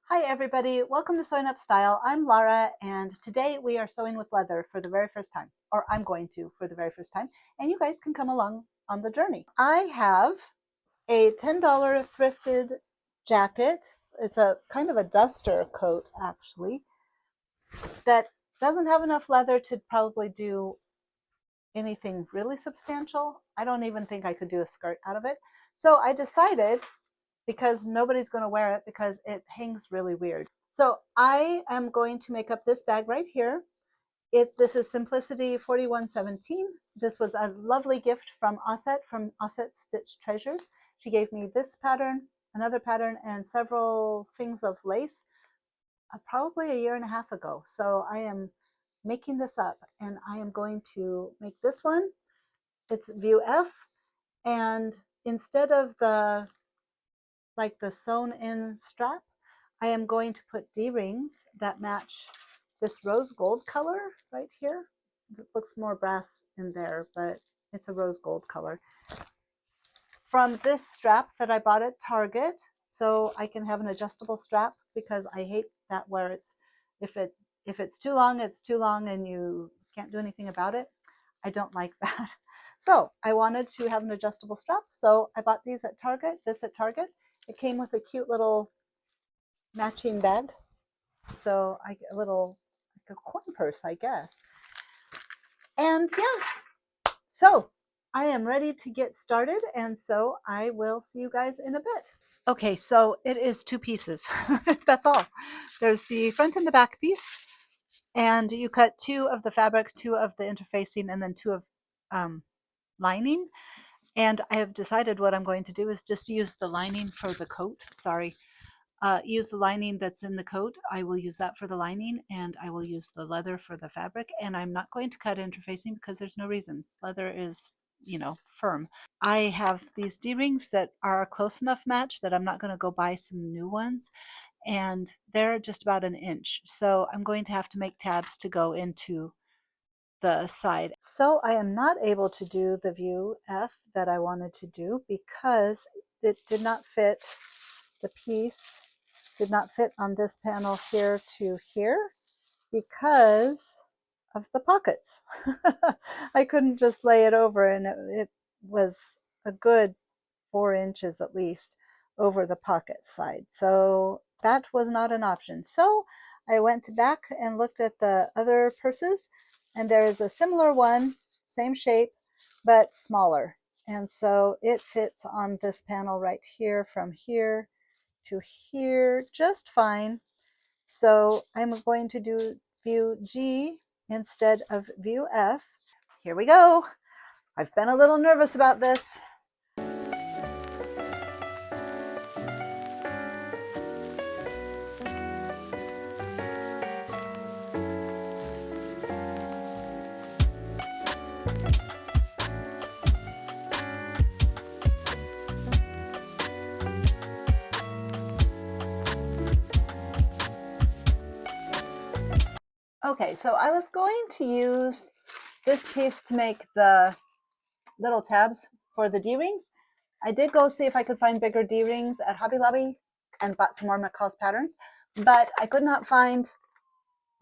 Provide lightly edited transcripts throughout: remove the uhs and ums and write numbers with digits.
Hi everybody, welcome to Sewing Up Style. I'm Lara and today we are sewing with leather for the very first time, or I'm going to for the very first time, and you guys can come along on the journey. I have a $10 thrifted jacket. It's a kind of a duster coat actually that doesn't have enough leather to probably do anything really substantial. I don't even think I could do a skirt out of it. So I decided, because nobody's going to wear it because it hangs really weird. So I am going to make up this bag right here. This is Simplicity 4117. This was a lovely gift from Auset, from Auset Stitch Treasures. She gave me this pattern, another pattern, and several things of lace probably a year and a half ago. So I am making this up and I am going to make this one. It's view F, and instead of the sewn in strap, I am going to put D-rings that match this rose gold color right here. It looks more brass in there, but it's a rose gold color. From this strap that I bought at Target, so I can have an adjustable strap, because I hate that where it's, if it's too long, it's too long and you can't do anything about it. I don't like that. So I wanted to have an adjustable strap, so I bought these at Target, this at Target. It came with a cute little matching bag. So I get a little, like a coin purse, I guess. And yeah, so I am ready to get started. And so I will see you guys in a bit. Okay, so it is two pieces. That's all. There's the front and the back piece. And you cut two of the fabric, two of the interfacing, and then two of lining. And I have decided what I'm going to do is just use the lining for the coat. Sorry. Use the lining that's in the coat. I will use that for the lining, and I will use the leather for the fabric. And I'm not going to cut interfacing because there's no reason. Leather is, firm. I have these D-rings that are a close enough match that I'm not going to go buy some new ones. And they're just about an inch. So I'm going to have to make tabs to go into the side. So I am not able to do the view F that I wanted to do because it did not fit. The piece did not fit on this panel here to here because of the pockets. I couldn't just lay it over, and it was a good 4 inches at least over the pocket side. So that was not an option. So I went back and looked at the other purses, and there is a similar one, same shape, but smaller. And so it fits on this panel right here, from here to here just fine. So I'm going to do view G instead of view F. Here we go. I've been a little nervous about this. Okay, so I was going to use this piece to make the little tabs for the D-rings. I did go see if I could find bigger D-rings at Hobby Lobby and bought some more McCall's patterns, but I could not find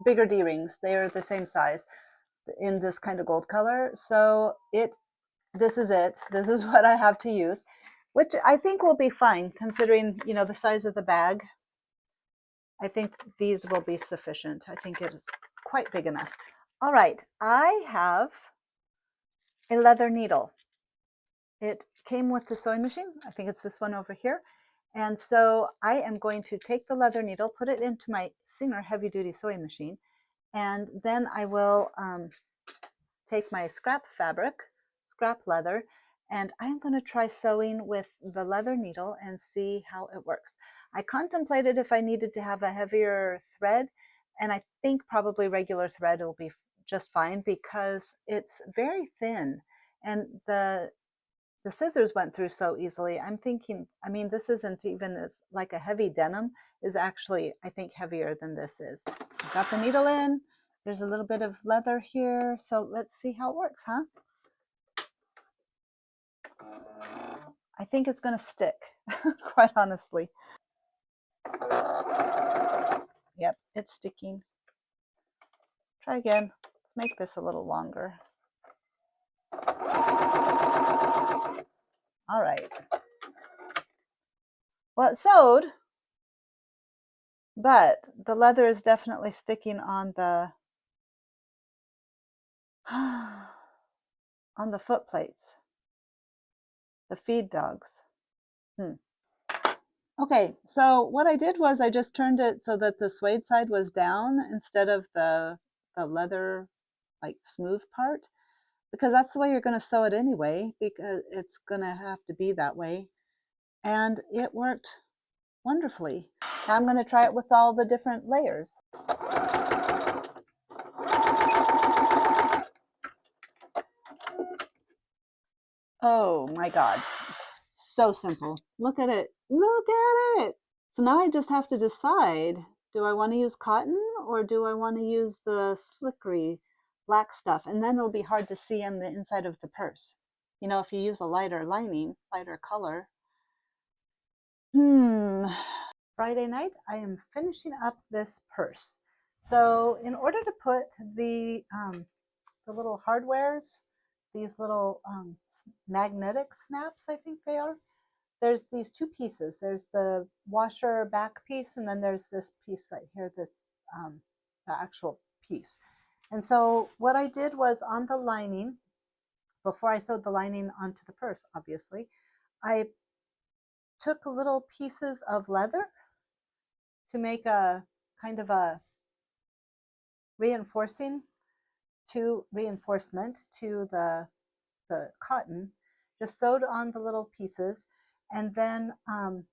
bigger D-rings. They are the same size in this kind of gold color. So this is it. This is what I have to use, which I think will be fine considering, the size of the bag. I think these will be sufficient. I think it is quite big enough. All right, I have a leather needle. It came with the sewing machine. I think it's this one over here. And so I am going to take the leather needle, put it into my Singer heavy duty sewing machine, and then I will take my scrap fabric, scrap leather, and I'm going to try sewing with the leather needle and see how it works. I contemplated if I needed to have a heavier thread, and I think probably regular thread will be just fine because it's very thin, and the scissors went through so easily. I'm thinking, I mean, this isn't even as like a heavy denim is actually, I think, heavier than this is. I've got the needle in. There's a little bit of leather here, so let's see how it works, huh? I think it's going to stick, quite honestly. Yep, it's sticking. Try again. Let's make this a little longer. All right. Well, it sewed, but the leather is definitely sticking on the on the foot plates, the feed dogs. Okay, so what I did was I just turned it so that the suede side was down instead of the leather, like smooth part, because that's the way you're going to sew it anyway, because it's going to have to be that way. And it worked wonderfully. Now I'm going to try it with all the different layers. Oh my God. So simple. Look at it. Look at it. So now I just have to decide, do I want to use cotton or do I want to use the slickery black stuff? And then it'll be hard to see on the inside of the purse. You know, if you use a lighter lining, lighter color. Friday night, I am finishing up this purse. So in order to put the little hardwares, these little magnetic snaps, I think they are, there's these two pieces. There's the washer back piece, and then there's this piece right here, this the actual piece. And so what I did was on the lining, before I sewed the lining onto the purse, obviously, I took little pieces of leather to make a kind of a reinforcement to the cotton, just sewed on the little pieces, and then on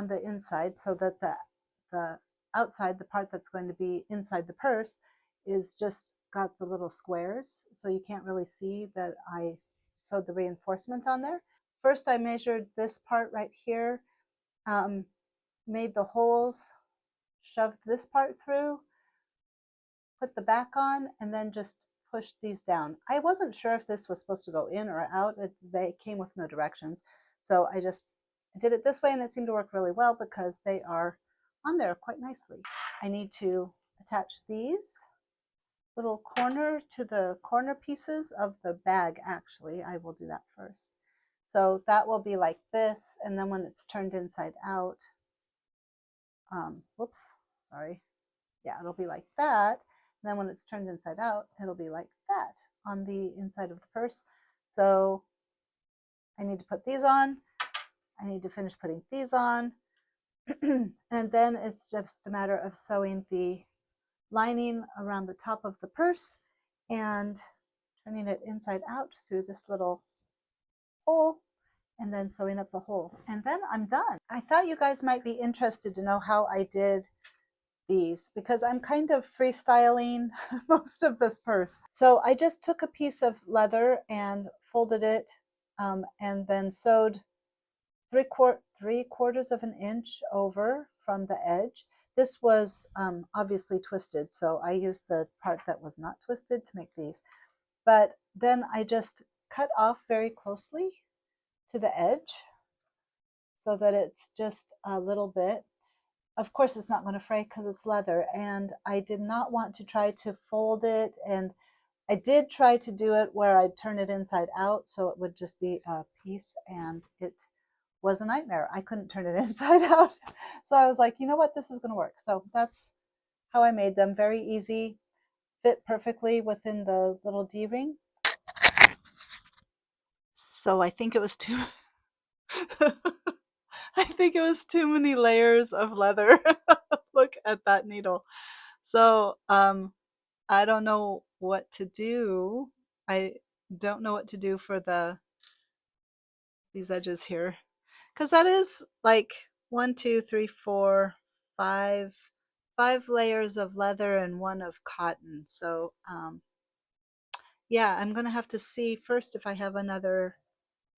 the inside, so that the outside, the part that's going to be inside the purse, is just got the little squares, so you can't really see that I sewed the reinforcement on there. First, I measured this part right here, made the holes, shoved this part through, put the back on, and then just pushed these down. I wasn't sure if this was supposed to go in or out. They came with no directions. So I just did it this way, and it seemed to work really well because they are on there quite nicely. I need to attach these little corner to the corner pieces of the bag. Actually, I will do that first. So that will be like this, and then when it's turned inside out, whoops, sorry. Yeah, it'll be like that. And then when it's turned inside out, it'll be like that on the inside of the purse. So I need to put these on. I need to finish putting these on. And then it's just a matter of sewing the lining around the top of the purse and turning it inside out through this little hole, and then sewing up the hole. And then I'm done. I thought you guys might be interested to know how I did these, because I'm kind of freestyling most of this purse. So I just took a piece of leather and folded it, and then sewed three quarters of an inch over from the edge. This was obviously twisted, so I used the part that was not twisted to make these. But then I just cut off very closely to the edge so that it's just a little bit. Of course, it's not going to fray because it's leather, and I did not want to try to fold it, and I did try to do it where I'd turn it inside out so it would just be a piece, and it was a nightmare. I couldn't turn it inside out. So I was like, you know what, this is going to work. So that's how I made them. Very easy, fit perfectly within the little D-ring. So I think it was too I think it was too many layers of leather. Look at that needle. So I don't know what to do. I don't know what to do for these edges here, because that is like 1, 2, 3, 4, 5 layers of leather and 1 of cotton. So yeah, I'm gonna have to see first if I have another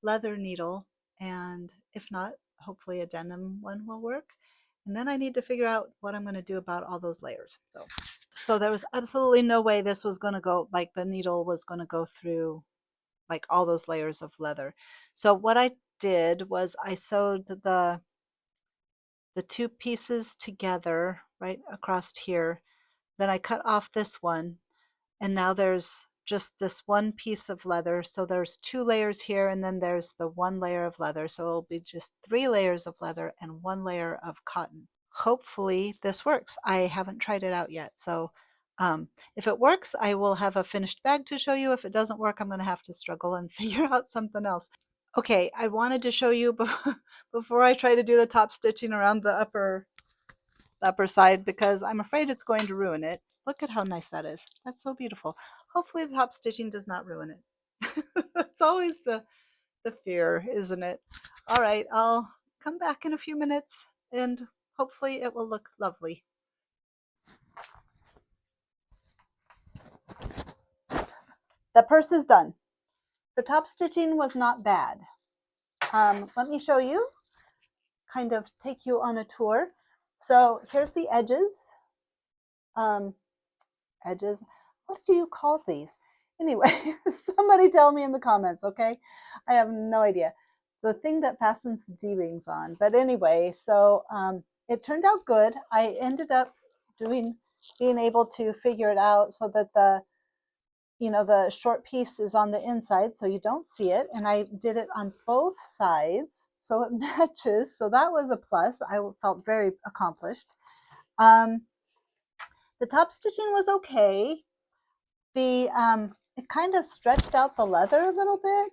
leather needle, and if not, hopefully a denim one will work. And then I need to figure out what I'm going to do about all those layers. So there was absolutely no way this was going to go, like the needle was going to go through like all those layers of leather. So what I did was I sewed the the two pieces together right across here. Then I cut off this one, and now there's just this one piece of leather. So there's 2 layers here, and then there's the 1 layer of leather. So it'll be just 3 layers of leather and 1 layer of cotton. Hopefully this works. I haven't tried it out yet. So if it works, I will have a finished bag to show you. If it doesn't work, I'm going to have to struggle and figure out something else. Okay, I wanted to show you before I try to do the top stitching around the upper side, because I'm afraid it's going to ruin it. Look at how nice that is. That's so beautiful. Hopefully the top stitching does not ruin it. It's always the fear, isn't it? All right, I'll come back in a few minutes and hopefully it will look lovely. The purse is done. The top stitching was not bad. Let me show you, kind of take you on a tour. So here's the edges. Edges, what do you call these? Anyway, somebody tell me in the comments, okay? I have no idea. The thing that fastens the D-rings on. But anyway, so it turned out good. I ended up being able to figure it out so that the short piece is on the inside so you don't see it, and I did it on both sides so it matches. So that was a plus. I felt very accomplished. The top stitching was okay. It kind of stretched out the leather a little bit,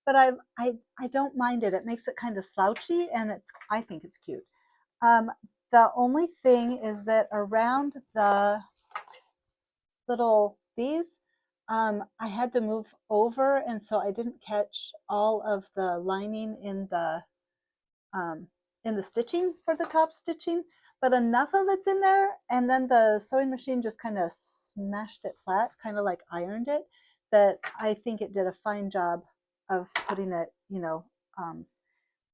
but I don't mind it. It makes it kind of slouchy, and I think it's cute. The only thing is that around the little these, I had to move over, and so I didn't catch all of the lining in the stitching for the top stitching, but enough of it's in there, and then the sewing machine just kind of smashed it flat, kind of like ironed it, that I think it did a fine job of putting it,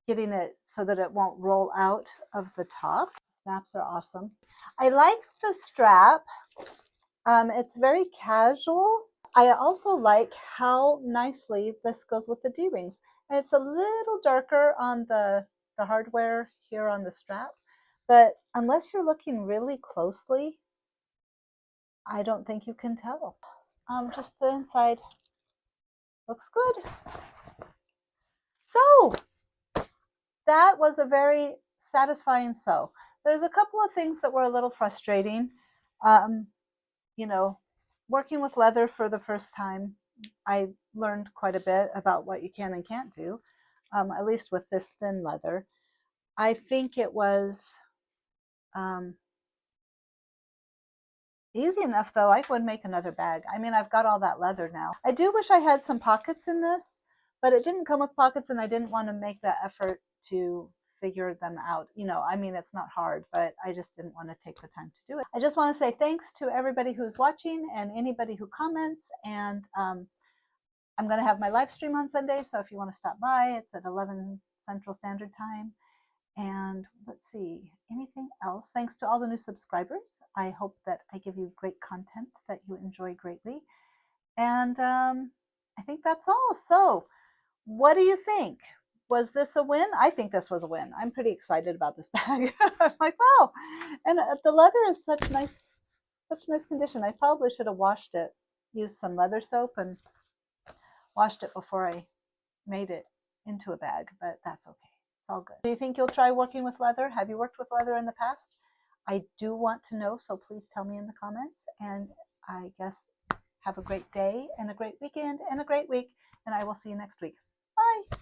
getting it so that it won't roll out of the top. Snaps are awesome. I like the strap. It's very casual. I also like how nicely this goes with the D-rings. And it's a little darker on the hardware here on the strap, but unless you're looking really closely, I don't think you can tell. Just the inside looks good. So that was a very satisfying sew. There's a couple of things that were a little frustrating. Working with leather for the first time, I learned quite a bit about what you can and can't do, at least with this thin leather. I think it was easy enough, though. I would make another bag. I mean, I've got all that leather now. I do wish I had some pockets in this, but it didn't come with pockets, and I didn't want to make that effort to figure them out. I mean, it's not hard, but I just didn't want to take the time to do it. I just want to say thanks to everybody who's watching and anybody who comments, and I'm going to have my live stream on Sunday, so if you want to stop by, it's at 11 Central Standard Time. And let's see, anything else? Thanks to all the new subscribers. I hope that I give you great content that you enjoy greatly. And I think that's all. So what do you think? Was this a win? I think this was a win. I'm pretty excited about this bag. I'm like, wow. And the leather is such nice condition. I probably should have washed it, used some leather soap and washed it before I made it into a bag, but that's okay. It's all good. Do you think you'll try working with leather? Have you worked with leather in the past? I do want to know, so please tell me in the comments. And I guess have a great day and a great weekend and a great week, and I will see you next week. Bye.